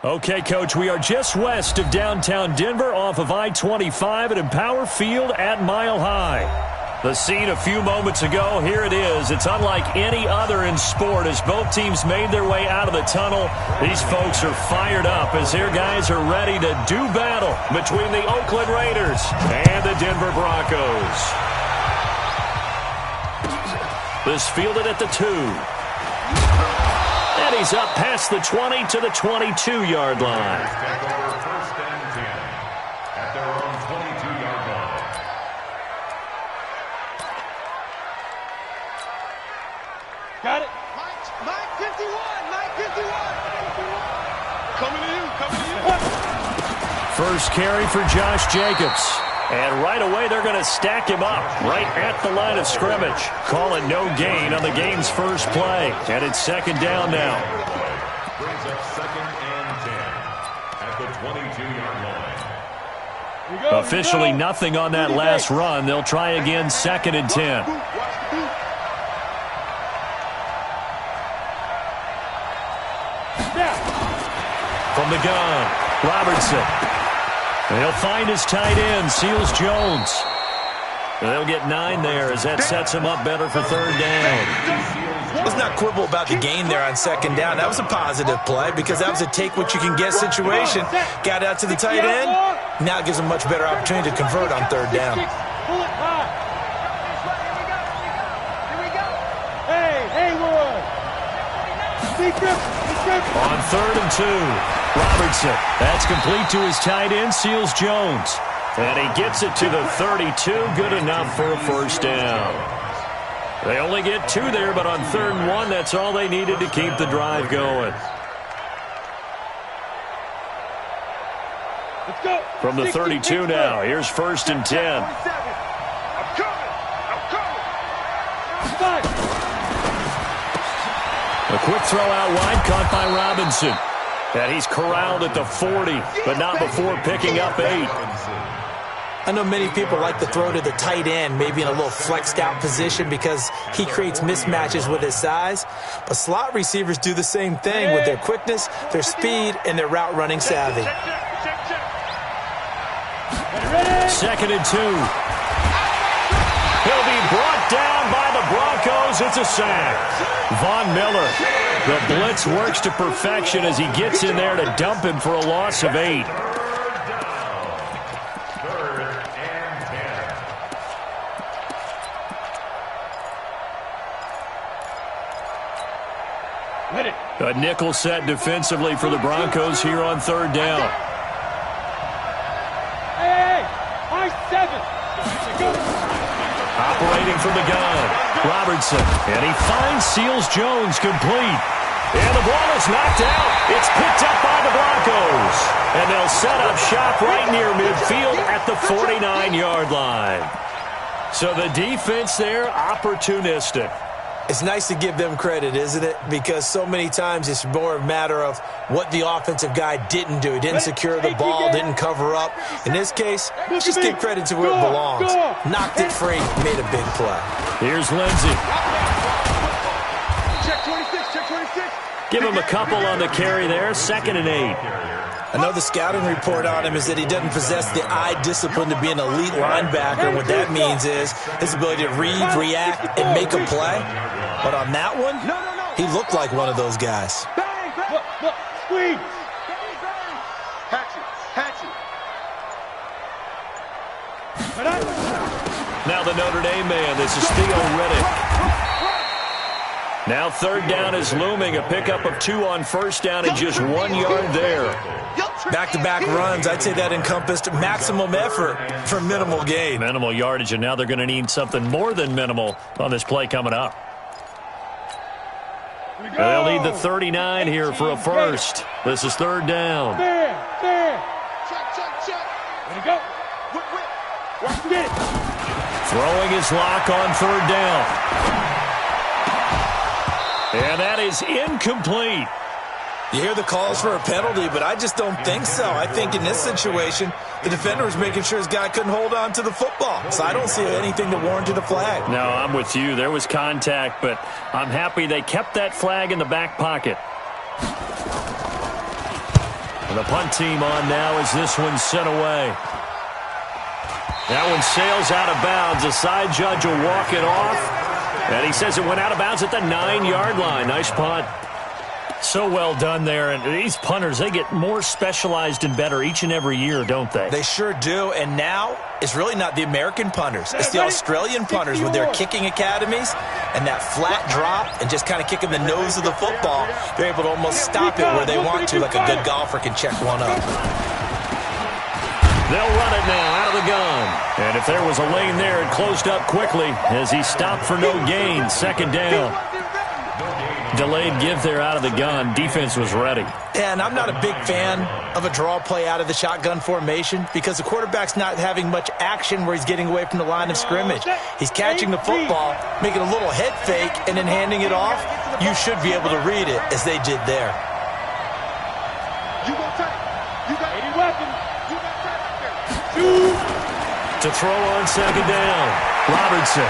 Okay, Coach, we are just west of downtown Denver off of I-25 at Empower Field at Mile High. The scene a few moments ago, here it is. It's unlike any other in sport as both teams made their way out of the tunnel. These folks are fired up as their guys are ready to do battle between the Oakland Raiders and the Denver Broncos. This fielded at the 2. And he's up past the 20 to the 22-yard line. First and 10 at their own 22-yard line. Got it. Mike 51. Mike 51. Coming to you. First carry for Josh Jacobs. And right away, they're going to stack him up right at the line of scrimmage. Calling no gain on the game's first play. And it's second down now. Brings up second and 10 at the 22-yard line. Officially nothing on that last run. They'll try again second and 10. From the gun, Robertson. They'll find his tight end, Seals Jones. They'll get 9 there as that sets him up better for third down. Let's not quibble about the gain there on second down. That was a positive play because that was a take-what-you-can-get situation. Got out to the tight end. Now it gives him a much better opportunity to convert on third down. On third and 2, Robertson. That's complete to his tight end, Seals Jones. And he gets it to the 32. Good enough for a first down. They only get 2 there, but on third and 1, that's all they needed to keep the drive going. Let's go. From the 32 now, here's first and 10. I'm coming. A quick throw out wide, caught by Robinson. And he's corralled at the 40, but not before picking up 8. I know many people like to throw to the tight end, maybe in a little flexed out position because he creates mismatches with his size. But slot receivers do the same thing with their quickness, their speed, and their route running savvy. Second and 2. He'll be brought down by the Broncos. It's a sack. Von Miller, the blitz works to perfection as he gets in there to dump him for a loss of 8. Third and 10. A nickel set defensively for the Broncos here on third down. Hey, I-7. Operating from the gun, Robertson, and he finds Seals Jones complete. And the ball is knocked out. It's picked up by the Broncos. And they'll set up shop right near midfield at the 49-yard line. So the defense there, opportunistic. It's nice to give them credit, isn't it? Because so many times it's more a matter of what the offensive guy didn't do. He didn't secure the ball, didn't cover up. In this case, just give credit to where it belongs. Knocked it free, made a big play. Here's Lindsey. Check 26, check 26. Give him a couple on the carry there, second and 8. I know the scouting report on him is that he doesn't possess the eye discipline to be an elite linebacker. What that means is his ability to read, react, and make a play. But on that one, he looked like one of those guys. Look, squeeze. Hatchet. Now the Notre Dame man, this is Theo Riddick. Now third down is looming, a pickup of 2 on first down and just 1 yard there. Back-to-back runs, I'd say that encompassed maximum effort for minimal gain. Minimal yardage, and now they're going to need something more than minimal on this play coming up. They'll need the 39 here for a first. This is third down. There. Check. Ready to go. Watch it. Throwing his lock on third down. And that is incomplete. You hear the calls for a penalty, but I just don't think so. I think in this situation, the defender was making sure his guy couldn't hold on to the football. So I don't see anything that warranted a flag. No, I'm with you. There was contact, but I'm happy they kept that flag in the back pocket. And the punt team on now as this one's sent away. That one sails out of bounds. The side judge will walk it off. And he says it went out of bounds at the 9-yard line. Nice punt. So well done there. And these punters, they get more specialized and better each and every year, don't they? They sure do. And now it's really not the American punters. It's the Australian punters with their kicking academies and that flat drop and just kind of kicking the nose of the football. They're able to almost stop it where they want to, like a good golfer can check one up. They'll run it now out of the gun. And if there was a lane there, it closed up quickly as he stopped for no gain. Second down. Delayed give there out of the gun. Defense was ready. Yeah, and I'm not a big fan of a draw play out of the shotgun formation because the quarterback's not having much action where he's getting away from the line of scrimmage. He's catching the football, making a little head fake, and then handing it off. You should be able to read it as they did there. You got any weapons. To throw on second down. Robertson.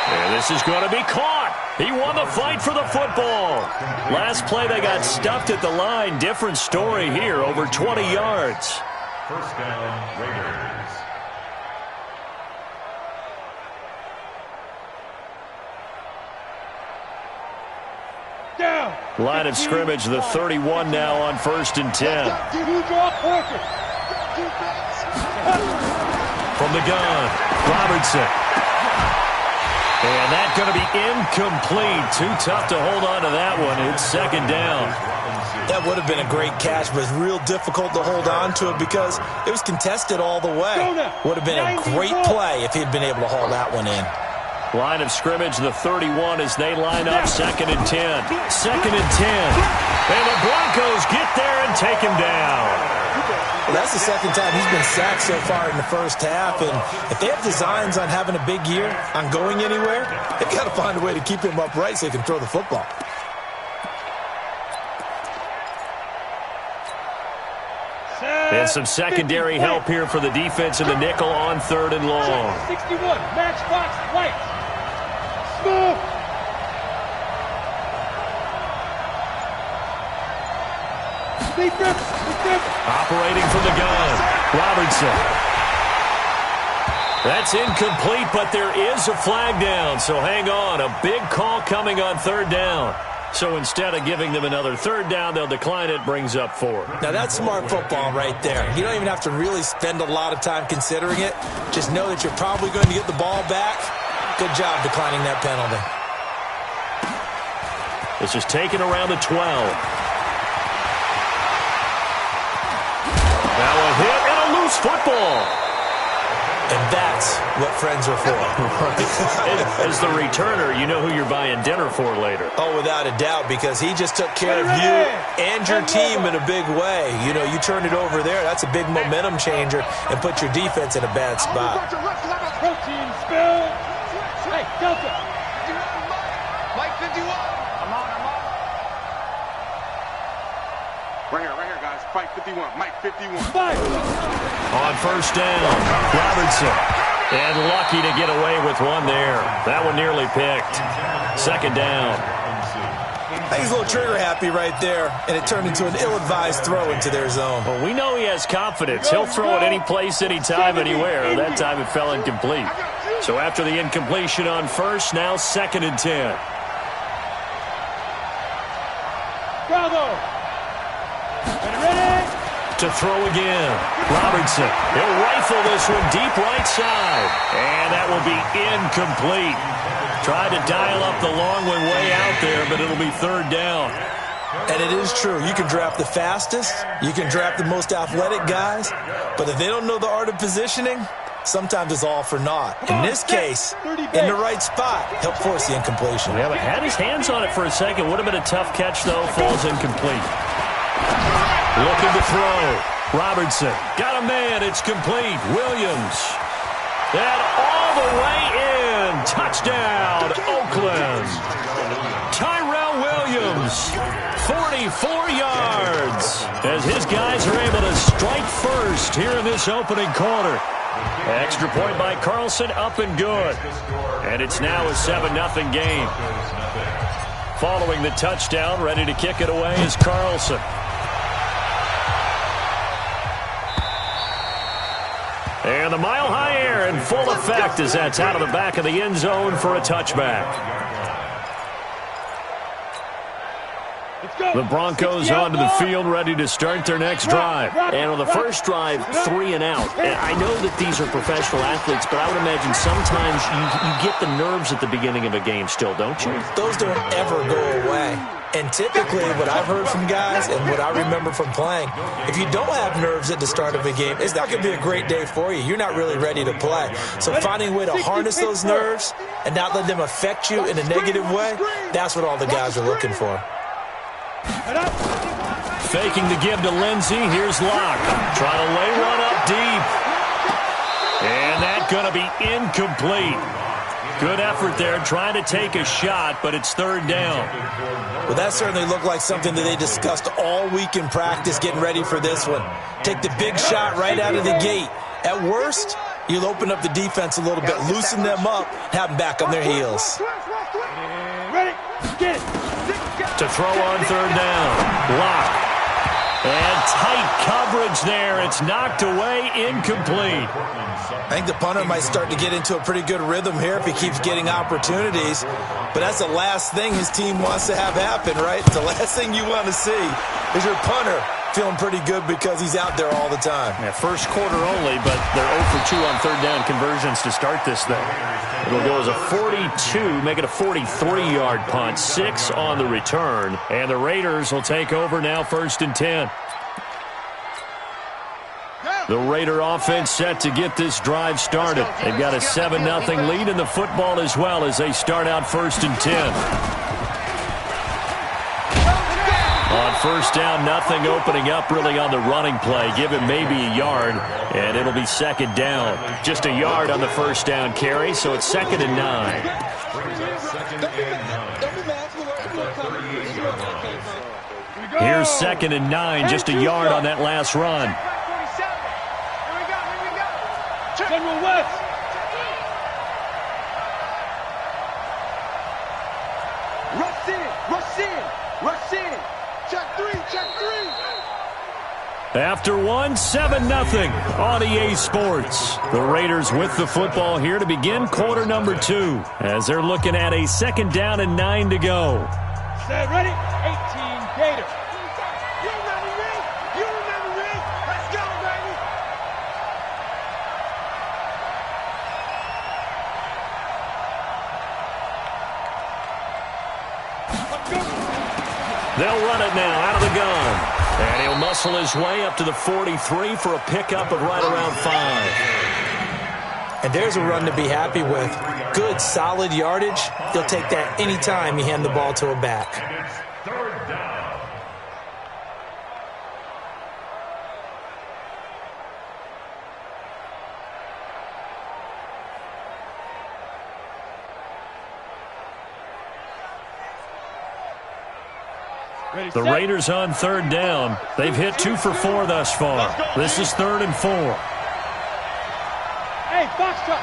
And this is going to be caught. He won the fight for the football. Last play, they got stuffed at the line. Different story here, over 20 yards. First down, Raiders. Down. Line of scrimmage, the 31 now on 1st and 10. From the gun, Robertson. And that's going to be incomplete. Too tough to hold on to that one. It's second down. That would have been a great catch, but it's real difficult to hold on to it because it was contested all the way. Would have been a great play if he'd been able to haul that one in. Line of scrimmage, the 31 as they line up. Second and 10. Second and 10. And the Broncos get there and take him down. Well, that's the second time he's been sacked so far in the first half, and if they have designs on having a big year, on going anywhere, they've got to find a way to keep him upright so he can throw the football. And some secondary help here for the defense in the nickel on 3rd and long. 61, matchbox, white. Smooth. Operating from the gun, Robertson. That's incomplete, but there is a flag down, so hang on. A big call coming on 3rd down. So instead of giving them another 3rd down, they'll decline it, brings up 4. Now that's smart football right there. You don't even have to really spend a lot of time considering it. Just know that you're probably going to get the ball back. Good job declining that penalty. This is taken around the 12. Now a hit and a loose football. And that's what friends are for. As the returner, you know who you're buying dinner for later. Oh, without a doubt, because he just took care of you and your team in a big way. You know, you turn it over there, that's a big momentum changer and put your defense in a bad spot. Protein spill. Hey, Delta. Mike 51. I'm on. Right here, guys. Mike 51. Mike 51. Fight. On 1st down, Robertson. And lucky to get away with one there. That one nearly picked. 2nd down. I think he's a little trigger happy right there, and it turned into an ill-advised throw into their zone. Well, we know he has confidence. He'll throw it any place, anytime, anywhere. That time it fell incomplete. So after the incompletion on 1st, now 2nd and 10. Bravo. Ready? To throw again. Robertson. He'll rifle this one deep right side. And that will be incomplete. Tried to dial up the long one way out there, but it'll be 3rd down. And it is true. You can draft the fastest. You can draft the most athletic guys. But if they don't know the art of positioning, sometimes it's all for naught. In this case, in the right spot, help force the incompletion. Yeah, but had his hands on it for a second. Would have been a tough catch, though. Falls incomplete. Looking to throw. Robertson. Got a man. It's complete. Williams. And all the way in. Touchdown, Oakland. Tyrell Williams. 44 yards. As his guys are able to strike first here in this opening quarter. Extra point by Carlson, up and good. And it's now a 7-0 game. Following the touchdown, ready to kick it away is Carlson. And the mile-high air in full effect as that's out of the back of the end zone for a touchback. The Broncos onto the field, ready to start their next drive. And on the first drive, 3 and out. And I know that these are professional athletes, but I would imagine sometimes you get the nerves at the beginning of a game still, don't you? Those don't ever go away. And typically, what I've heard from guys and what I remember from playing, if you don't have nerves at the start of a game, it's not going to be a great day for you. You're not really ready to play. So finding a way to harness those nerves and not let them affect you in a negative way, that's what all the guys are looking for. Faking the give to Lindsey. Here's Locke. Trying to lay one up deep. And that's going to be incomplete. Good effort there, trying to take a shot, but it's third down. Well, that certainly looked like something that they discussed all week in practice getting ready for this one. Take the big shot right out of the gate. At worst, you'll open up the defense a little bit, loosen them up, have them back on their heels. Ready, get it. To throw on third down. Locke. And tight coverage there. It's knocked away, incomplete. I think the punter might start to get into a pretty good rhythm here if he keeps getting opportunities. But that's the last thing his team wants to have happen, right? It's the last thing you want to see is your punter feeling pretty good because he's out there all the time. Yeah, first quarter only, but they're 0 for 2 on third down conversions to start this thing. It'll go as a 42, make it a 43-yard punt, 6 on the return. And the Raiders will take over now, 1st and 10. The Raider offense set to get this drive started. They've got a 7-0 lead in the football as well as they start out 1st and 10. On first down, nothing opening up really on the running play. Give him maybe a yard, and it'll be 2nd down. Just a yard on the first down carry, so it's 2nd and 9. Here's 2nd and 9, just a yard on that last run. General West. Rush in, rush in, rush in. Check 3, check 3. After one, 7-0 on EA Sports. The Raiders with the football here to begin quarter number 2 as they're looking at a 2nd down and 9 to go. Set, ready? 18 Gator. You remember me? You remember me? Let's go, baby. They'll run it now out of the gun. And he'll muscle his way up to the 43 for a pickup of right around 5. And there's a run to be happy with. Good, solid yardage. He'll take that anytime you hand the ball to a back. The Raiders on 3rd down. They've hit 2 for 4 thus far. This is 3rd and 4. Hey, box truck.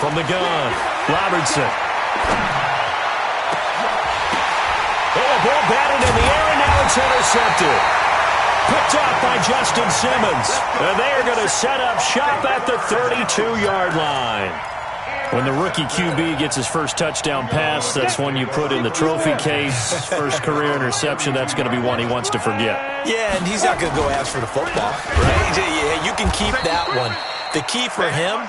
From the gun, Robertson. Oh, ball batted in the air, and now it's intercepted. Picked off by Justin Simmons. And they're going to set up shop at the 32-yard line. When the rookie QB gets his first touchdown pass, that's one you put in the trophy case. First career interception, that's going to be one he wants to forget. Yeah, and he's not going to go ask for the football, right? Yeah, you can keep that one. The key for him,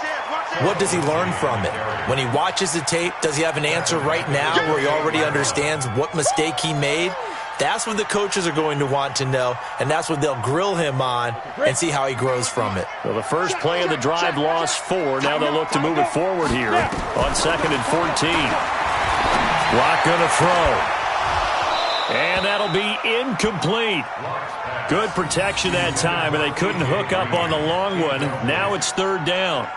what does he learn from it? When he watches the tape, does he have an answer right now where he already understands what mistake he made? That's what the coaches are going to want to know, and that's what they'll grill him on and see how he grows from it. Well, the first play of the drive lost 4. Now they'll look to move it forward here on 2nd and 14. Locke going to throw. And that'll be incomplete. Good protection that time, and they couldn't hook up on the long one. Now it's 3rd down.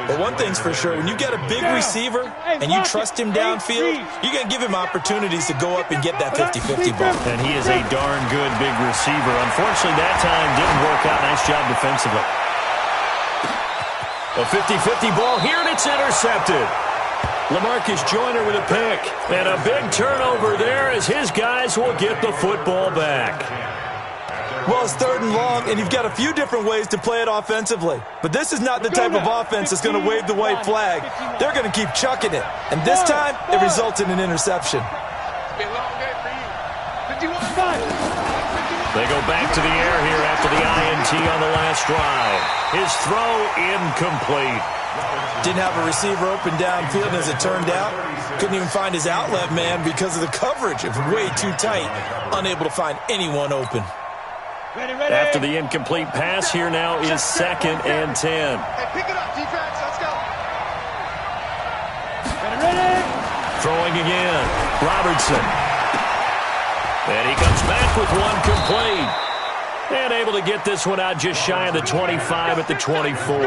But one thing's for sure, when you get a big receiver and you trust him downfield, you're going to give him opportunities to go up and get that 50-50 ball. And he is a darn good big receiver. Unfortunately, that time didn't work out. Nice job defensively. A 50-50 ball here, and it's intercepted. LaMarcus Joyner with a pick. And a big turnover there as his guys will get the football back. Well, it's 3rd and long, and you've got a few different ways to play it offensively. But this is not the type of offense that's going to wave the white flag. They're going to keep chucking it. And this time, it results in an interception. They go back to the air here after the INT on the last drive. His throw incomplete. Didn't have a receiver open downfield, and as it turned out, couldn't even find his outlet man because of the coverage. It was way too tight, unable to find anyone open. After the incomplete pass, here now is 2nd and 10. Hey, pick it up, defense. Let's go. Throwing again. Robertson. And he comes back with one complete. And able to get this one out just shy of the 25 at the 24.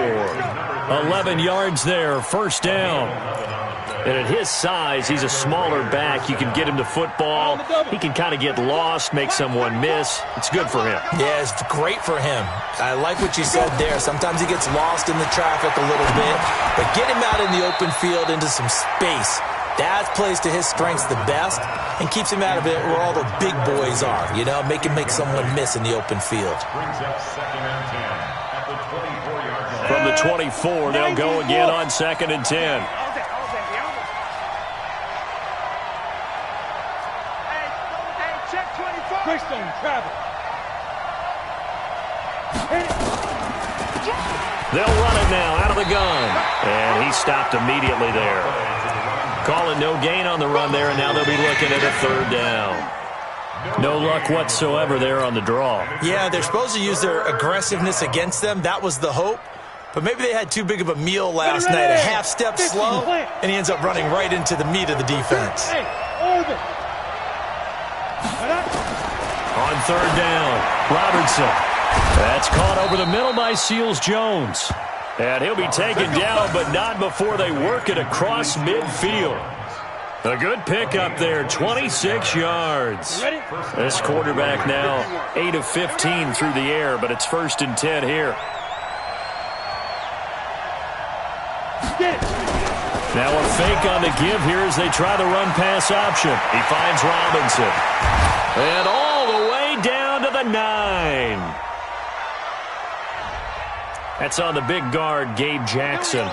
11 yards there, 1st down. And at his size, he's a smaller back. You can get him to football. He can kind of get lost, make someone miss. It's good for him. Yeah, it's great for him. I like what you said there. Sometimes he gets lost in the traffic a little bit. But get him out in the open field into some space. That plays to his strengths the best and keeps him out of it where all the big boys are. You know, make him make someone miss in the open field. Brings up 2nd and 10 at the 24-yard line. From the 24, they'll go again on 2nd and 10. Quickstone, travel. They'll run it now out of the gun. And he stopped immediately there. Call it no gain on the run there, and now they'll be looking at a 3rd down. No luck whatsoever there on the draw. Yeah, they're supposed to use their aggressiveness against them. That was the hope. But maybe they had too big of a meal last night. A half step slow, and he ends up running right into the meat of the defense. Hey, Orbit. On 3rd down, Robertson. That's caught over the middle by Seals-Jones. And he'll be taken down, but not before they work it across midfield. A good pickup there, 26 yards. This quarterback now 8 of 15 through the air, but it's 1st and 10 here. Now a fake on the give here as they try the run-pass option. He finds Robinson. And all the way down to the 9. That's on the big guard, Gabe Jackson.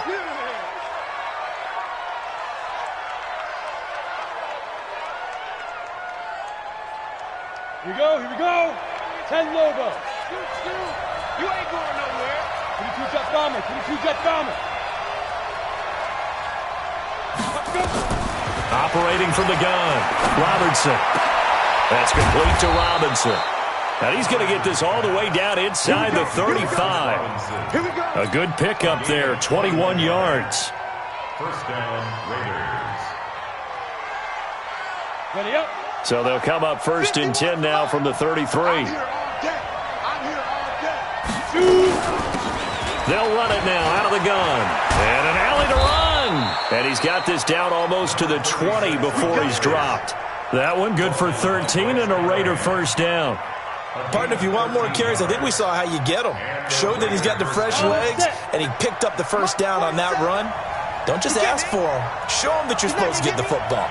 Here we go, here we go. 10 logo. You ain't going nowhere. 22 jet bomber, 22 jet bomber. Operating from the gun, Robertson. That's complete to Robinson. Now he's going to get this all the way down inside the 35. A good pickup there, 21 yards. 1st down, Raiders. Ready up. So they'll come up 1st and 10 now from the 33. I'm here all day. They'll run it now out of the gun. And an alley to run. And he's got this down almost to the 20 before he's dropped. That one good for 13 and a Raider 1st down. Partner, if you want more carries, I think we saw how you get him. Showed that he's got the fresh legs, and he picked up the 1st down on that run. Don't just ask for him. Show him that you're supposed to get the football.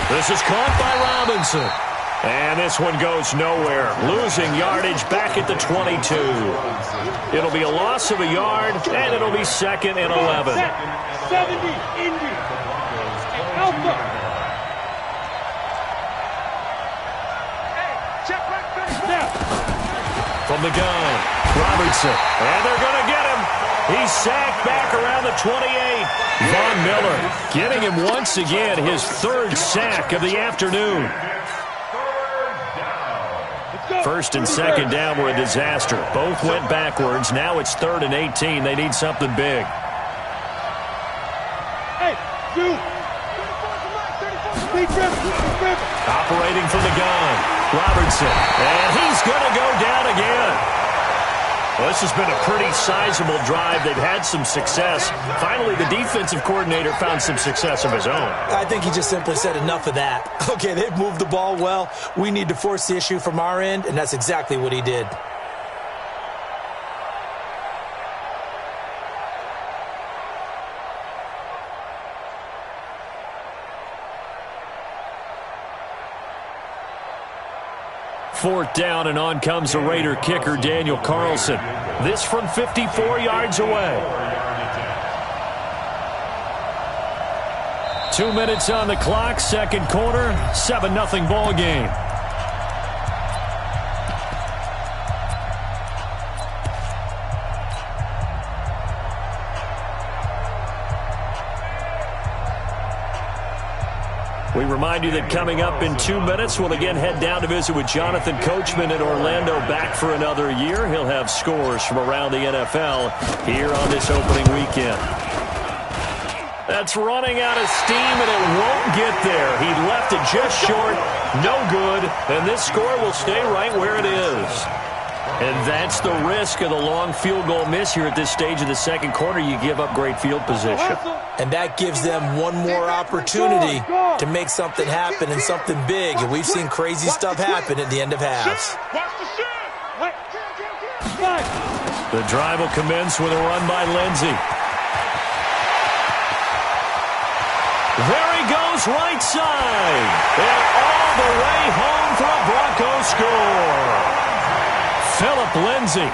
This is caught by Robinson. And this one goes nowhere. Losing yardage back at the 22. It'll be a loss of a yard, and it'll be 2nd and 11. 70, Indy. Alpha. From the gun, Robertson. And they're going to get him. He's sacked back around the 28. Von Miller getting him once again his 3rd sack of the afternoon. 1st and 2nd down were a disaster. Both went backwards. Now it's 3rd and 18. They need something big. Hey, you. Operating from the gun, Robertson. And he's going to go down again. Well, this has been a pretty sizable drive. They've had some success. Finally, the defensive coordinator found some success of his own. I think he just simply said enough of that. Okay, they've moved the ball well. We need to force the issue from our end, and that's exactly what he did. 4th down, and on comes the Raider kicker, Daniel Carlson. This from 54 yards away. 2 minutes on the clock, second quarter, 7-0 ball game. We remind you that coming up in 2 minutes, we'll again head down to visit with Jonathan Coachman in Orlando, back for another year. He'll have scores from around the NFL here on this opening weekend. That's running out of steam, and it won't get there. He left it just short, no good, and this score will stay right where it is. And that's the risk of the long field goal miss here at this stage of the second quarter. You give up great field position. And that gives them one more opportunity to make something happen and something big. And we've seen crazy stuff happen at the end of halves. The drive will commence with a run by Lindsey. There he goes, right side. And all the way home for a Broncos score. Philip Lindsey,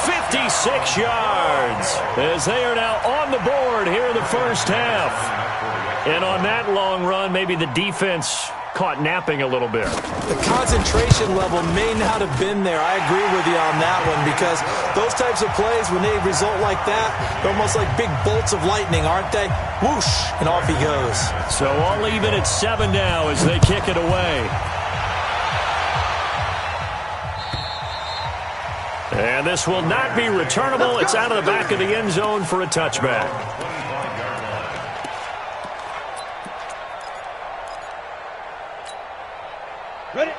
56 yards, as they are now on the board here in the first half. And on that long run, maybe the defense caught napping a little bit. The concentration level may not have been there. I agree with you on that one, because those types of plays, when they result like that, they're almost like big bolts of lightning, aren't they? Whoosh, and off he goes. So all even at 7 now as they kick it away. And this will not be returnable. It's out of the back of the end zone for a touchback.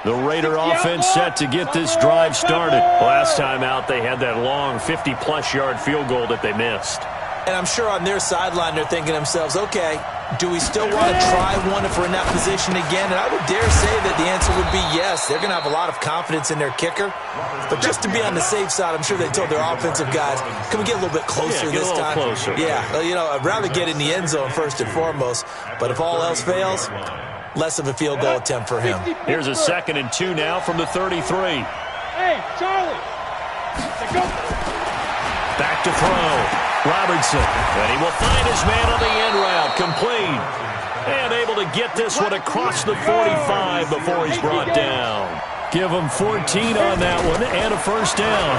The Raider offense set to get this drive started. Last time out, they had that long 50-plus yard field goal that they missed. And I'm sure on their sideline they're thinking to themselves, okay, do we still want to try one if we're in that position again? And I would dare say that the answer would be yes. They're going to have a lot of confidence in their kicker. But just to be on the safe side, I'm sure they told their offensive guys, can we get a little bit closer this time? Closer. Yeah, you know, I'd rather get in the end zone first and foremost. But if all else fails, less of a field goal attempt for him. Here's a 2nd and 2 now from the 33. Hey, Charlie. Go. Back to throw. Robertson, and he will find his man on the end route, complete. And able to get this one across the 45 before he's brought down. Give him 14 on that one, and a first down.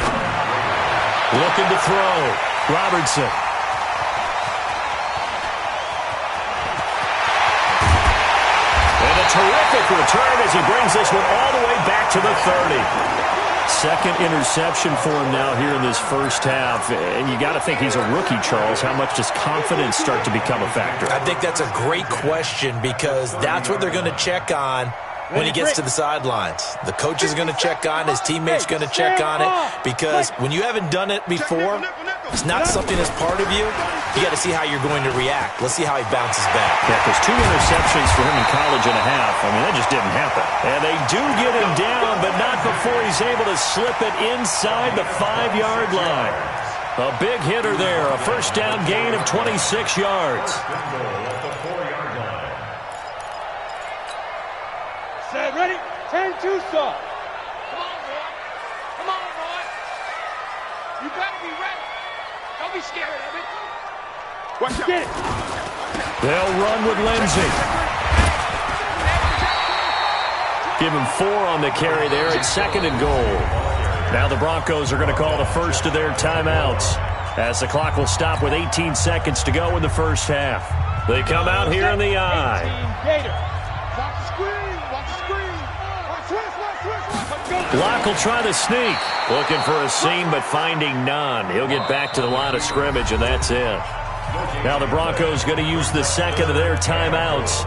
Looking to throw. Robertson. And a terrific return as he brings this one all the way back to the 30. Second interception for him now here in this first half. And you got to think he's a rookie, Charles. How much does confidence start to become a factor? I think that's a great question, because that's what they're going to check on when he gets to the sidelines. The coach is going to check on, his teammates going to check on it, because when you haven't done it before, it's not something that's part of you. You got to see how you're going to react. Let's see how he bounces back. Yeah, because 2 interceptions for him in college and a half. I mean, that just didn't happen. And they do get him down, but not before he's able to slip it inside the 5-yard line. A big hitter there, a first down gain of 26 yards. Set, ready? 10-2 stop. Come on, boy. Come on, boy. You better be ready. Don't be scared of it. Watch out. Get it. They'll run with Lindsey. Give him 4 on the carry there at 2nd and goal. Now the Broncos are going to call the first of their timeouts, as the clock will stop with 18 seconds to go in the first half. They come out here in the eye. Watch the screen. Watch the screen. Watch. Locke will try the sneak. Looking for a seam, but finding none. He'll get back to the line of scrimmage, and that's it. Now the Broncos going to use the second of their timeouts,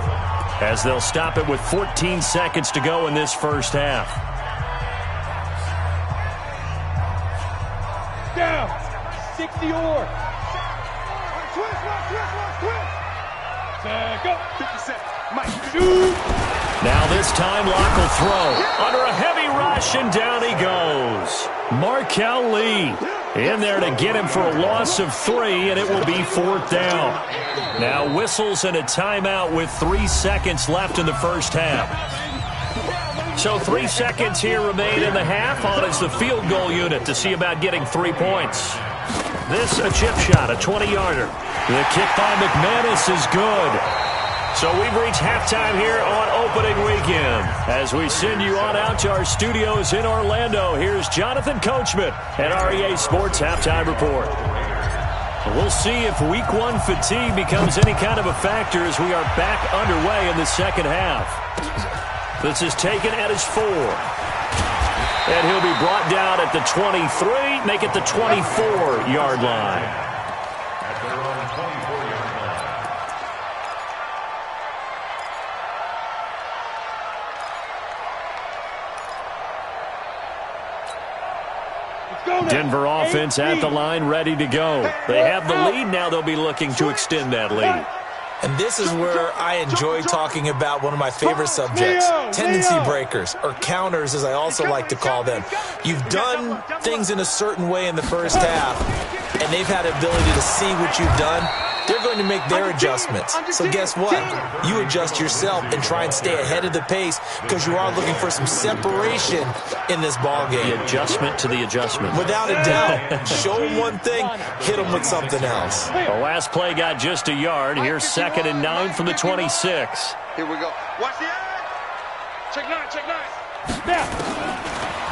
as they'll stop it with 14 seconds to go in this first half. Down. 60 or. Go. 57. Mike. Shoot. Now this time Locke will throw. Under a heavy rush, and down he goes. Markel Lee in there to get him for a loss of 3, and it will be 4th down. Now whistles and a timeout with 3 seconds left in the first half. So 3 seconds here remain in the half. On is the field goal unit to see about getting 3 points. This a chip shot, a 20-yarder. The kick by McManus is good. So we've reached halftime here on opening weekend. As we send you on out to our studios in Orlando, here's Jonathan Coachman at REA Sports Halftime Report. We'll see if Week 1 fatigue becomes any kind of a factor as we are back underway in the second half. This is taken at his 4. And he'll be brought down at the 23, make it the 24-yard line. At their own 24-yard line. Denver offense at the line, ready to go. They have the lead. Now they'll be looking to extend that lead. And this is where I enjoy talking about one of my favorite subjects, tendency breakers, or counters as I also like to call them. You've done things in a certain way in the first half, and they've had the ability to see what you've done. They're going to make their adjustments. So guess what? You adjust yourself and try and stay ahead of the pace because you are looking for some separation in this ball game. The adjustment to the adjustment. Without a doubt. Show them one thing, hit them with something else. The last play got just a yard. Here's 2nd and 9 from the 26. Here we go. Watch the eye. Check 9, check 9.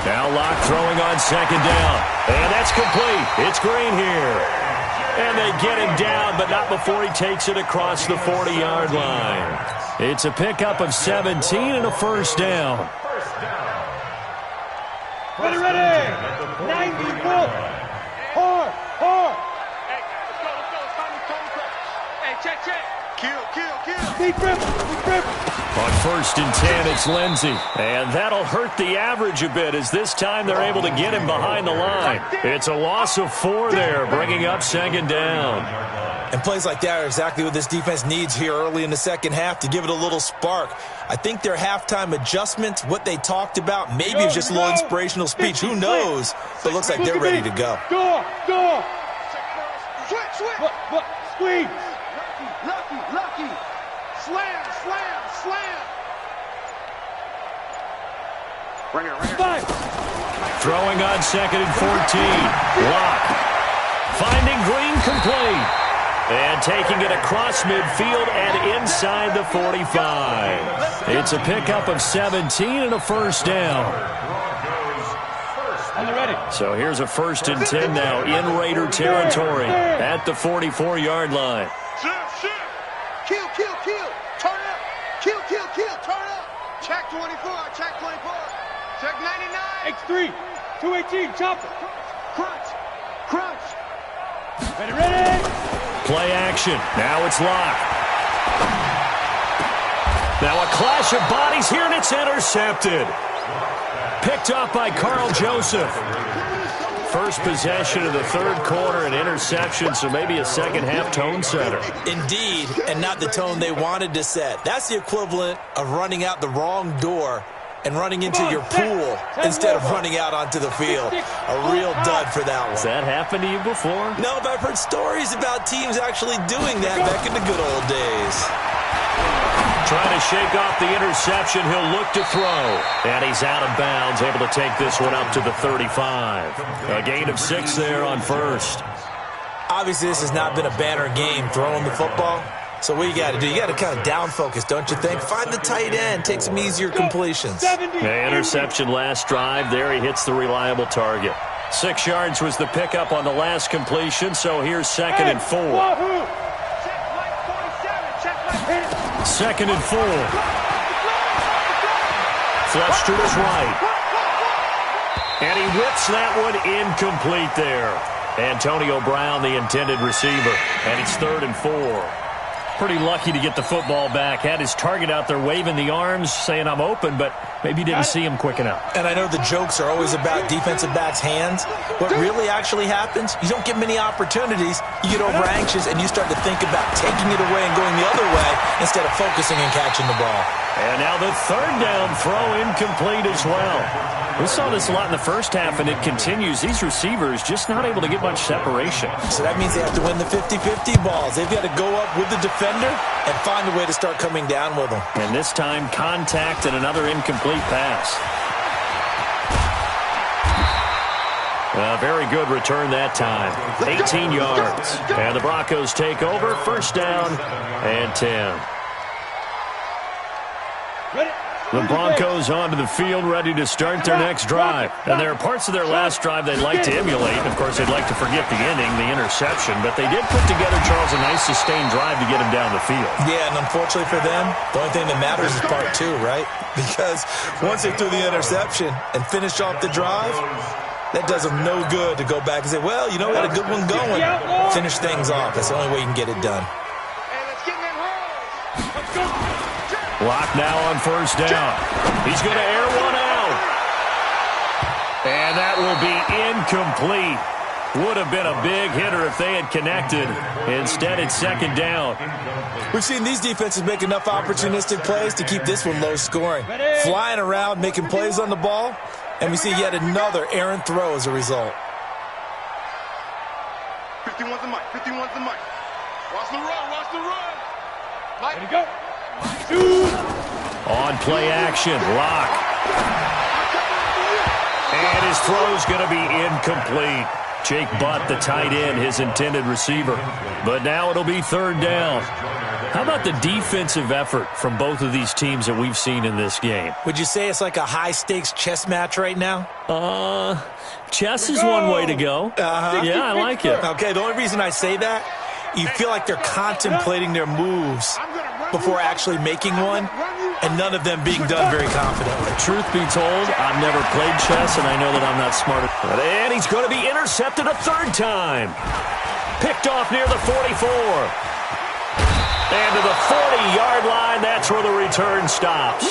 Now Locke throwing on 2nd down. And that's complete. It's Green here. And they get him down, but not before he takes it across the 40-yard line. It's a pickup of 17 and a first down. Ready, 90, hard. Hey, let's go. It's time to hey, check. Kill. Deep rip. On 1st and 10, it's Lindsey. And that'll hurt the average a bit as this time they're able to get him behind the line. It's a loss of 4 there, bringing up 2nd down. And plays like that are exactly what this defense needs here early in the second half to give it a little spark. I think their halftime adjustments, what they talked about, maybe it's just a little inspirational speech. Who knows? But it looks like they're ready to go. Go. Switch. Squeeze. Lucky. Slam. Right here. 5. Throwing on 2nd and 14. Locke finding Green complete. And taking it across midfield and inside the 45. It's a pickup of 17 and a first down. On the ready. So here's a 1st and 10 now in Raider territory at the 44-yard line. Kill. Turn up. Kill. Turn up. Check 24. Check 99. X3. 218. Chop it. Crunch. Ready. Play action. Now it's Locke. Now a clash of bodies here, and it's intercepted. Picked up by Carl Joseph. First possession of the 3rd quarter, an interception, so maybe a second half tone setter. Indeed, and not the tone they wanted to set. That's the equivalent of running out the wrong door and running into your pool instead of running out onto the field. A real dud for that one. Has that happened to you before? No, but I've heard stories about teams actually doing that back in the good old days. Trying to shake off the interception. He'll look to throw. And he's out of bounds, able to take this one up to the 35. A gain of 6 there on 1st. Obviously, this has not been a banner game throwing the football. So what you got to do, you got to kind of down focus, don't you think? Find the tight end, take some easier completions. The interception last drive. There he hits the reliable target. 6 yards was the pickup on the last completion, so here's 2nd and 4. 2nd and 4. Flush to his right. And he whips that one incomplete there. Antonio Brown, the intended receiver. And it's 3rd and 4. Pretty lucky to get the football back. Had his target out there waving the arms, saying I'm open, but maybe didn't see him quick enough. And I know the jokes are always about defensive backs' hands. What really actually happens, you don't get many opportunities, you get over-anxious, and you start to think about taking it away and going the other way instead of focusing and catching the ball. And now the third down throw incomplete as well. We saw this a lot in the first half, and it continues. These receivers just not able to get much separation. So that means they have to win the 50-50 balls. They've got to go up with the defender and find a way to start coming down with them. And this time, contact and another incomplete pass. A very good return that time. 18 yards. And the Broncos take over. First down and 10. The Broncos onto the field, ready to start their next drive. And there are parts of their last drive they'd like to emulate. Of course, they'd like to forget the ending, the interception. But they did put together, Charles, a nice sustained drive to get him down the field. Yeah, and unfortunately for them, the only thing that matters is part two, right? Because once they threw the interception and finished off the drive, that does them no good to go back and say, well, you know, we had a good one going. Finish things off. That's the only way you can get it done. Lock now on first down. He's going to air one out. And that will be incomplete. Would have been a big hitter if they had connected. Instead, it's second down. We've seen these defenses make enough opportunistic plays to keep this one low scoring. Flying around, making plays on the ball, and we see yet another errant throw as a result. 51's the mic. 51's the mic. Watch the run. Watch the run. Ready to go. On play action, Lock. And his throw's going to be incomplete. Jake Butt, the tight end, his intended receiver. But now it'll be third down. How about the defensive effort from both of these teams that we've seen in this game? Would you say it's like a high-stakes chess match right now? Chess is one way to go. Yeah, I like it. Okay, the only reason I say that, you feel like they're contemplating their moves before actually making one, and none of them being done very confidently. Truth be told, I've never played chess, and I know that I'm not smart. And he's going to be intercepted a third time. Picked off near the 44. And to the 40-yard line, that's where the return stops.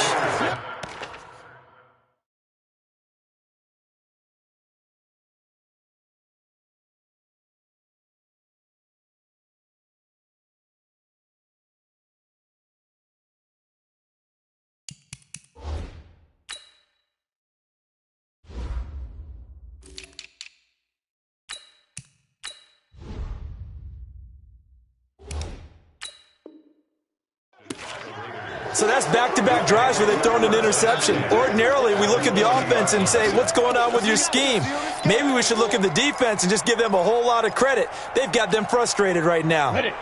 So that's back-to-back drives where they've thrown an interception. Ordinarily, we look at the offense and say, what's going on with your scheme? Maybe we should look at the defense and just give them a whole lot of credit. They've got them frustrated right now. Ready.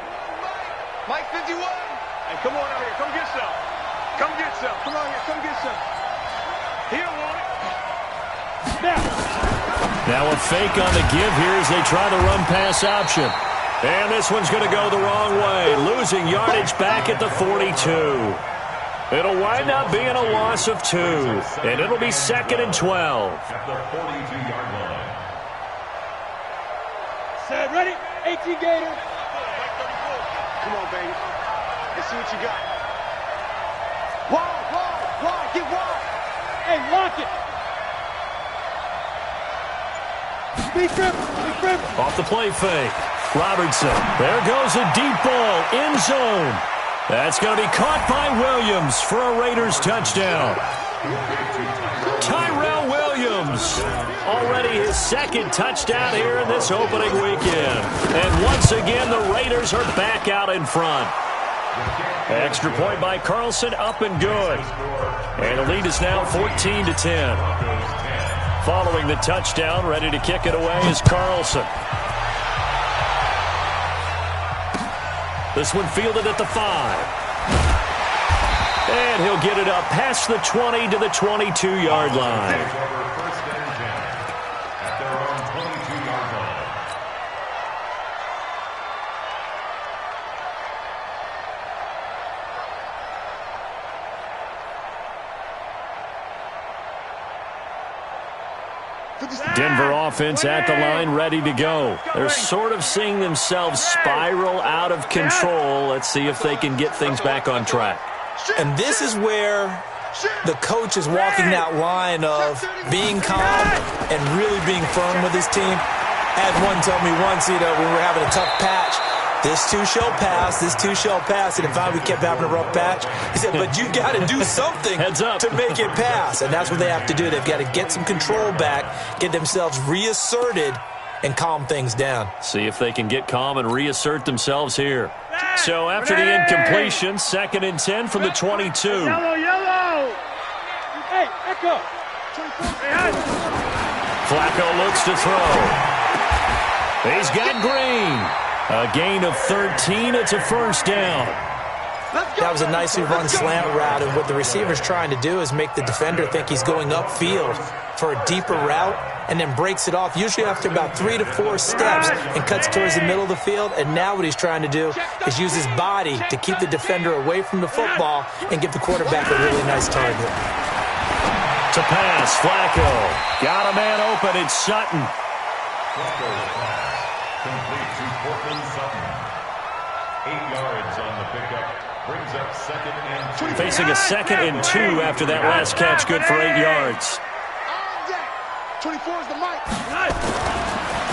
Mike 51. Hey, come on out here. Come get some. Come get some. Come on here. Come get some. Here, want it. Now a fake on the give here as they try the run-pass option. And this one's going to go the wrong way, losing yardage back at the 42. It'll wind up being a loss of 2, and it'll be 2nd and 12. At the 42-yard line. Set, ready. 18 Gator. Come on, baby. Let's see what you got. Wide. Get wide. Hey, lock it. Big grip. Off the play fake. Robertson. There goes a deep ball. End zone. That's going to be caught by Williams for a Raiders touchdown. Tyrell Williams. Already his second touchdown here in this opening weekend. And once again, the Raiders are back out in front. Extra point by Carlson, up and good. And the lead is now 14-10. Following the touchdown, ready to kick it away is Carlson. This one fielded at the 5. And he'll get it up past the 20 to the 22-yard line. First and 10 at their own 22-yard line. Denver offense at the line, ready to go. They're sort of seeing themselves spiral out of control. Let's see if they can get things back on track. And this is where the coach is walking that line of being calm and really being firm with his team. I had one tell me once, when we were having a tough patch, This too shall pass. This too shall pass. And if we kept having a rough patch, he said, but you've got to do something Heads up to make it pass. And that's what they have to do. They've got to get some control back, get themselves reasserted, and calm things down. See if they can get calm and reassert themselves here. So after the incompletion, 2nd and 10 from the 22. Yellow. Hey, Echo. Flacco looks to throw. He's got Green. A gain of 13. It's a first down. That was a nicely run slant route, and what the receiver's trying to do is make the defender think he's going upfield for a deeper route and then breaks it off, usually after about 3 to 4 steps, and cuts towards the middle of the field. And now what he's trying to do is use his body to keep the defender away from the football and give the quarterback a really nice target. To pass, Flacco. Got a man open. It's Sutton. Complete to Portland Sutton. 8 yards on the pickup. Brings up 2nd and 2. Facing a 2nd and 2 after that last catch. Good for 8 yards. 24 is the mic.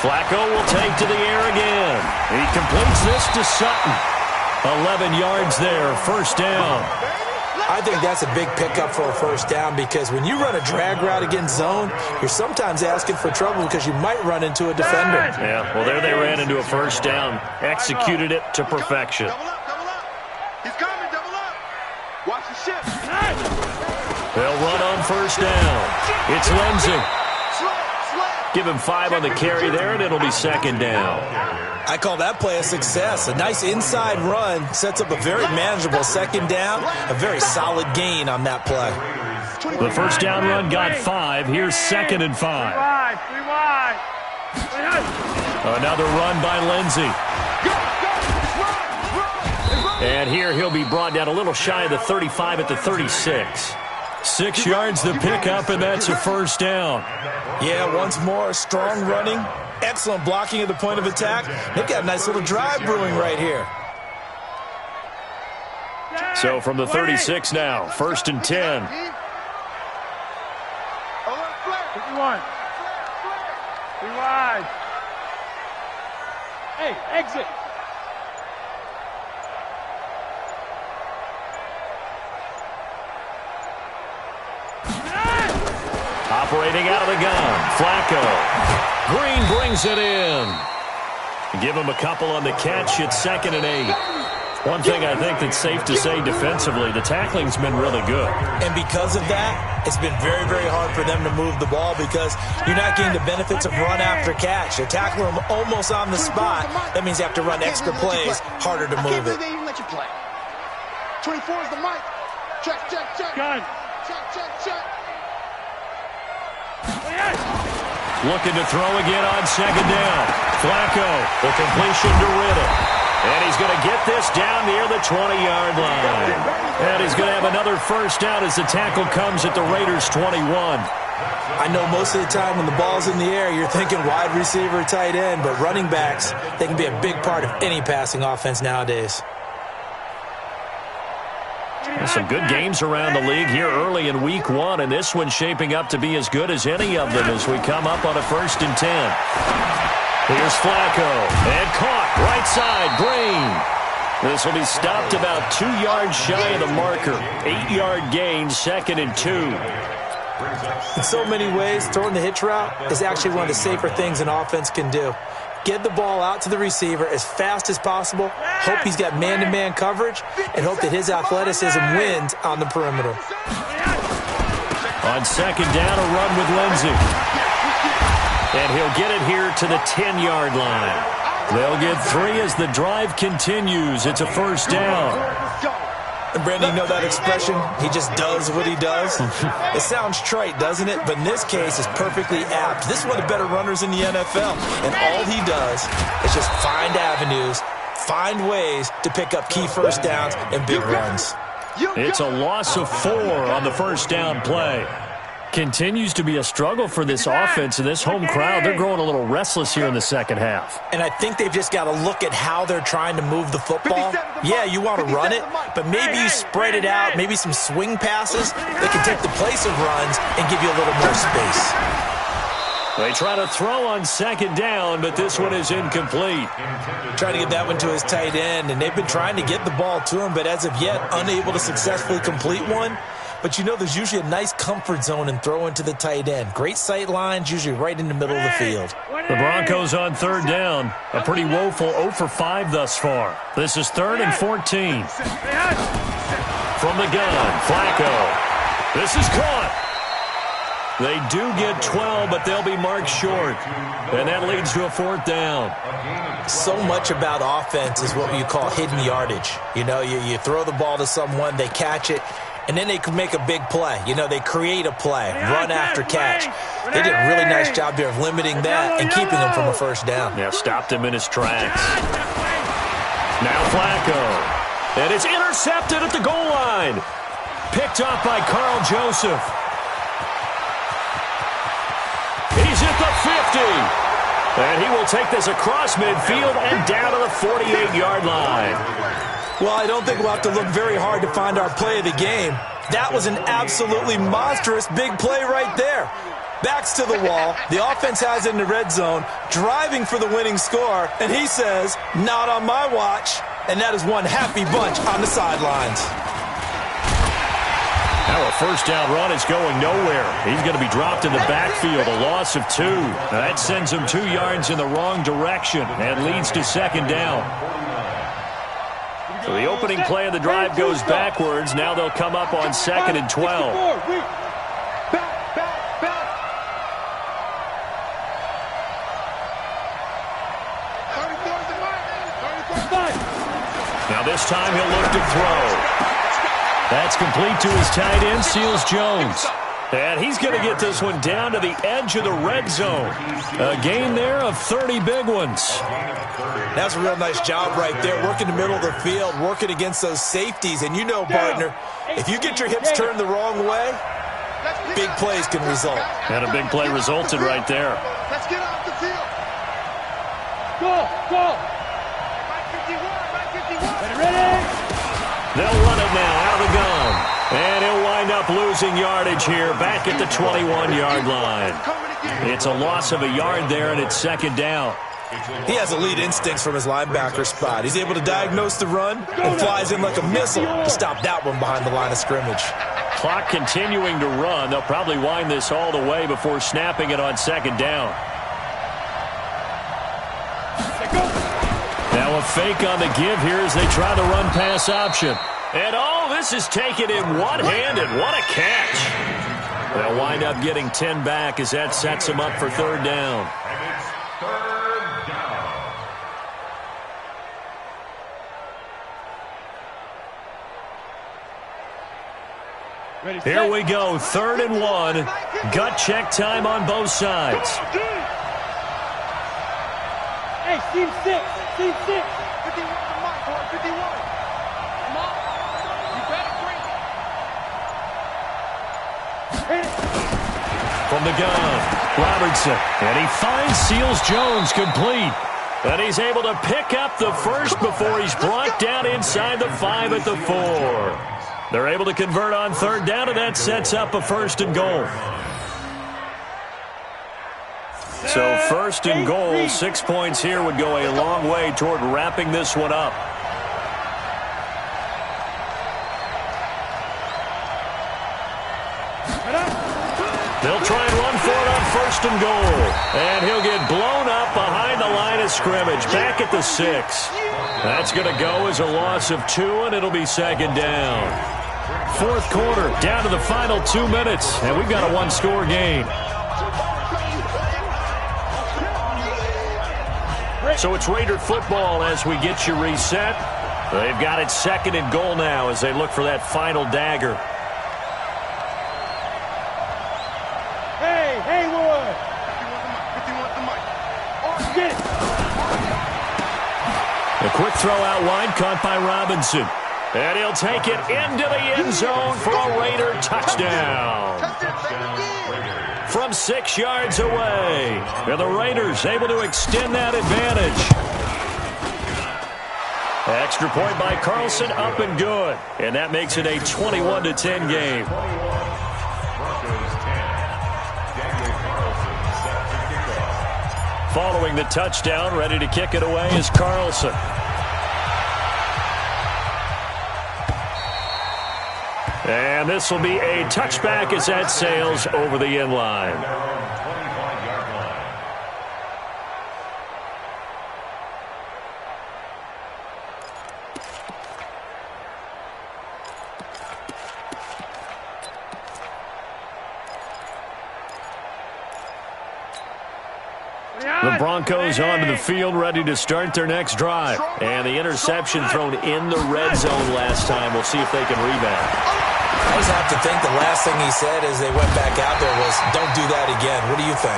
Flacco will take to the air again. He completes this to Sutton. 11 yards there. First down. I think that's a big pickup for a first down, because when you run a drag route against zone, you're sometimes asking for trouble because you might run into a defender. Yeah, well, there they ran into a first down. Executed it to perfection. Double up. He's coming, double up. Watch the shift. They'll run on first down. It's Lindsey. Give him 5 on the carry there, and it'll be 2nd down. I call that play a success. A nice inside run sets up a very manageable 2nd down, a very solid gain on that play. The first down run got 5. Here's 2nd and 5. 3 wide. Another run by Lindsey. And here he'll be brought down a little shy of the 35 at the 36. 6 yards the pickup, and that's a first down. Yeah, once more, strong running, excellent blocking at the point of attack. They've got a nice little drive brewing right here. So from the 36 now, 1st and 10. 51. 3 wide. Hey, exit. Operating out of the gun, Flacco. Green brings it in. Give him a couple on the catch. It's 2nd and 8. One thing I think that's safe to say defensively, the tackling's been really good. And because of that, it's been very, very hard for them to move the ball, because you're not getting the benefits of run after catch. They're tackling them almost on the spot. That means you have to run extra plays, harder to move it. They even let you play. 24 is the mic. Check. Gun. Check. Looking to throw again on 2nd down. Flacco, the completion to Riddle. And he's going to get this down near the 20-yard line. And he's going to have another first down as the tackle comes at the Raiders' 21. I know most of the time when the ball's in the air, you're thinking wide receiver, tight end, but running backs, they can be a big part of any passing offense nowadays. Some good games around the league here early in week 1, and this one's shaping up to be as good as any of them as we come up on a 1st and 10. Here's Flacco, and caught right side, Green. This will be stopped about 2 yards shy of the marker. 8-yard gain, 2nd and 2. In so many ways, throwing the hitch route is actually one of the safer things an offense can do. Get the ball out to the receiver as fast as possible, hope he's got man-to-man coverage, and hope that his athleticism wins on the perimeter. On 2nd down, a run with Lindsey. And he'll get it here to the 10-yard line. They'll get 3 as the drive continues. It's a first down. And Brandon, you know that expression, he just does what he does? It sounds trite, doesn't it? But in this case, it's perfectly apt. This is one of the better runners in the NFL. And all he does is just find avenues, find ways to pick up key first downs and big runs. It's a loss of 4 on the first down play. Continues to be a struggle for this offense and this home crowd. They're growing a little restless here in the second half. And I think they've just got to look at how they're trying to move the football. Yeah, you want to run it, but maybe you spread it out, maybe some swing passes that can take the place of runs and give you a little more space. They try to throw on second down, but this one is incomplete. Trying to get that one to his tight end, and they've been trying to get the ball to him, but as of yet, unable to successfully complete one. But you know there's usually a nice comfort zone in throwing to the tight end. Great sight lines, usually right in the middle of the field. The Broncos on third down. A pretty woeful 0 for 5 thus far. This is 3rd and 14. From the gun, Flacco. This is caught. They do get 12, but they'll be marked short. And that leads to a 4th down. So much about offense is what you call hidden yardage. You know, you throw the ball to someone, they catch it, and then they can make a big play. You know, they create a play, run after catch. They did a really nice job there of limiting that and keeping him from a first down. Yeah, stopped him in his tracks. Now Flacco. And it's intercepted at the goal line. Picked off by Carl Joseph. He's at the 50. And he will take this across midfield and down to the 48-yard line. Well, I don't think we'll have to look very hard to find our play of the game. That was an absolutely monstrous big play right there. Backs to the wall. The offense has it in the red zone, driving for the winning score. And he says, not on my watch. And that is one happy bunch on the sidelines. Now a first down run is going nowhere. He's going to be dropped in the backfield, a loss of 2. That sends him 2 yards in the wrong direction and leads to second down. So the opening play of the drive goes backwards. Now they'll come up on 2nd and 12. Now this time he'll look to throw. That's complete to his tight end, Seals Jones. And he's going to get this one down to the edge of the red zone. A gain there of 30 big ones. That's a real nice job right there, working the middle of the field, working against those safeties. And you know, partner, if you get your hips turned the wrong way, big plays can result. And a big play resulted right there. Let's get off the field. Go. Ready? They'll run it now out of the gun. And he'll wind up losing yardage here back at the 21-yard line. It's a loss of a yard there, and it's second down. He has elite instincts from his linebacker spot. He's able to diagnose the run and flies in like a missile to stop that one behind the line of scrimmage. Clock continuing to run. They'll probably wind this all the way before snapping it on second down. Now a fake on the give here as they try the run-pass option. And, this is taken in one-handed. What a catch. They'll wind up getting 10 back as that sets them up for third down. And it's third down. Here we go, 3rd and 1. Gut check time on both sides. Hey, team 6. 51 to Mike, 51. Come on. You better bring it. From the gun, Robertson. And he finds Seals Jones complete. And he's able to pick up the first before he's brought down inside the 5 at the 4. They're able to convert on third down, and that sets up a 1st and goal. So 1st and goal, 6 points here would go a long way toward wrapping this one up. They'll try and run for it on 1st and goal. And he'll get blown up behind the line of scrimmage, back at the 6. That's going to go as a loss of 2, and it'll be second down. 4th quarter, down to the final 2 minutes, and we've got a 1-score game. So it's Raider football as we get you reset. They've got it 2nd and goal now as they look for that final dagger. Hey, Haywood! 51 to Mike. Get it! A quick throw out wide, caught by Robinson. And he'll take it into the end zone for a Raider touchdown. From 6 yards away. And the Raiders able to extend that advantage. Extra point by Carlson, up and good. And that makes it a 21-10 game. following the touchdown. Ready to kick it away is Carlson. And this will be a touchback as that sails over the end line. The Broncos onto the field, ready to start their next drive. And the interception thrown in the red zone last time. We'll see if they can rebound. I just have to think the last thing he said as they went back out there was, don't do that again. What do you think?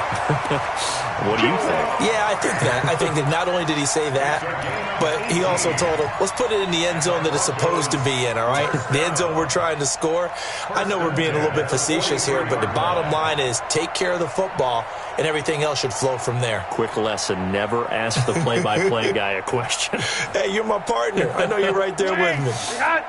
What do you think? Yeah, I think that. I think that not only did he say that, but he also told him, let's put it in the end zone that it's supposed to be in, all right? The end zone we're trying to score. I know we're being a little bit facetious here, but the bottom line is take care of the football, and everything else should flow from there. Quick lesson, never ask the play-by-play guy a question. Hey, you're my partner. I know you're right there with me.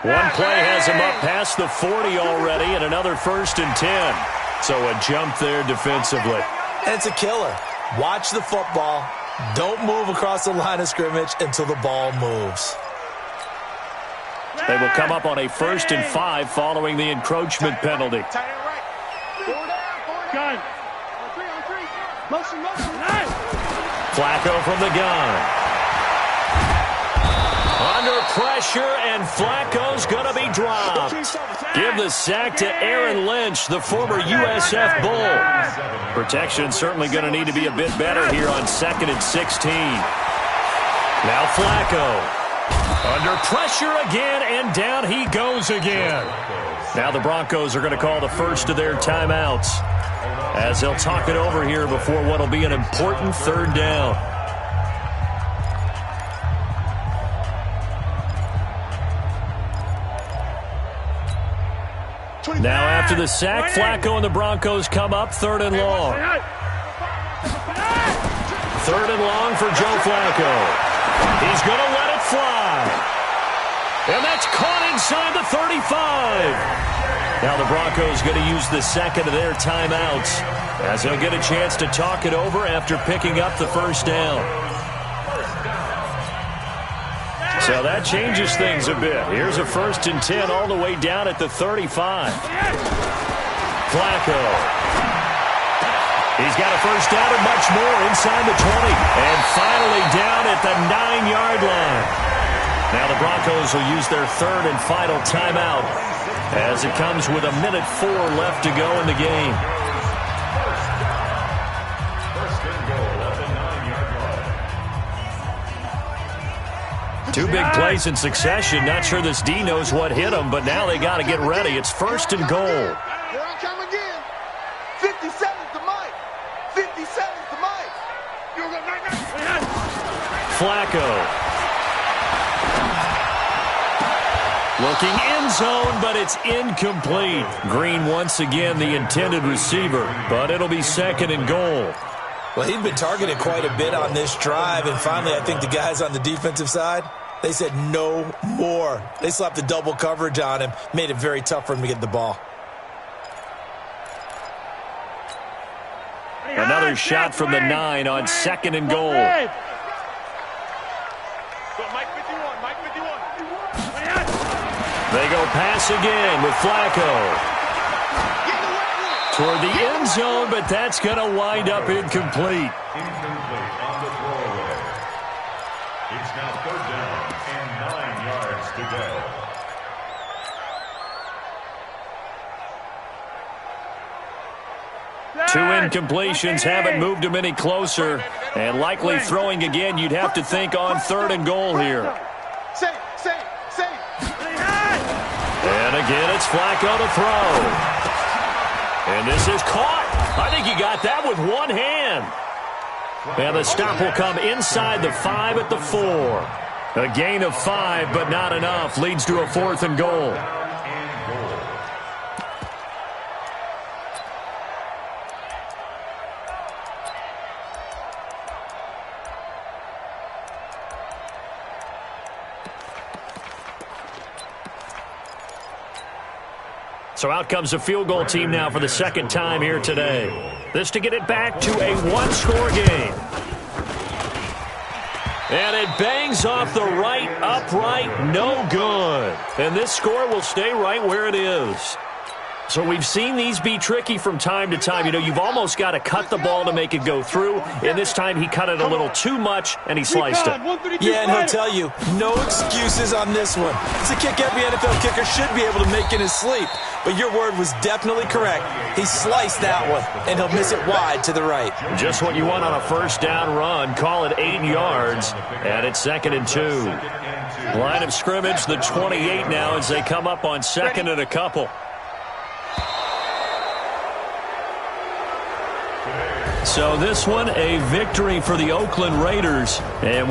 One play has him up past the 40 already, and another 1st and 10. So a jump there defensively. And it's a killer. Watch the football. Don't move across the line of scrimmage until the ball moves. They will come up on a 1st and 5 following the encroachment penalty. Gun. Motion. Flacco from the gun. Under pressure, and Flacco's going to be dropped. Give the sack to Aaron Lynch, the former USF Bull. Protection certainly going to need to be a bit better here on 2nd and 16. Now Flacco. Under pressure again, and down he goes again. Now the Broncos are going to call the first of their timeouts, as they'll talk it over here before what will be an important 3rd down. Now after the sack, Flacco and the Broncos come up 3rd and long. 3rd and long for Joe Flacco. He's going to let it fly. And that's caught inside the 35. Now the Broncos going to use the 2nd of their timeouts, as they'll get a chance to talk it over after picking up the 1st down. So that changes things a bit. Here's a 1st and 10 all the way down at the 35. Flacco. He's got a 1st down and much more inside the 20. And finally down at the 9-yard line. Now the Broncos will use their 3rd and final timeout, as it comes with 1:04 left to go in the game. Two big plays in succession. Not sure this D knows what hit him, but now they got to get ready. It's 1st and goal. Here I come again. 57's the mic. 57's the mic. Flacco. Looking end zone, but it's incomplete. Green once again the intended receiver, but it'll be 2nd and goal. Well, he'd been targeted quite a bit on this drive, and finally I think the guys on the defensive side, they said no more. They slapped the double coverage on him, made it very tough for him to get the ball. Another shot from the 9 on 2nd and goal. They go pass again with Flacco. Toward the end zone, but that's going to wind up incomplete. Incomplete on the throwaway. It's now 3rd down and 9 yards to go. Two incompletions haven't moved him any closer, and likely throwing again, you'd have to think on 3rd and goal here. And again, it's Flacco to throw. And this is caught. I think he got that with one hand. And the stop will come inside the 5 at the 4. A gain of 5, but not enough. Leads to a 4th and goal. So out comes the field goal team now for the 2nd time here today. This to get it back to a 1-score game. And it bangs off the right upright, no good. And this score will stay right where it is. So we've seen these be tricky from time to time. You know, you've almost got to cut the ball to make it go through. And this time he cut it a little too much, and he sliced it. Yeah, and he'll tell you, no excuses on this one. It's a kick every NFL kicker should be able to make in his sleep. But your word was definitely correct. He sliced that one, and he'll miss it wide to the right. Just what you want on a first down run. Call it 8 yards, and it's 2nd and 2. Line of scrimmage, the 28 now as they come up on 2nd and a couple. So this one, a victory for the Oakland Raiders. And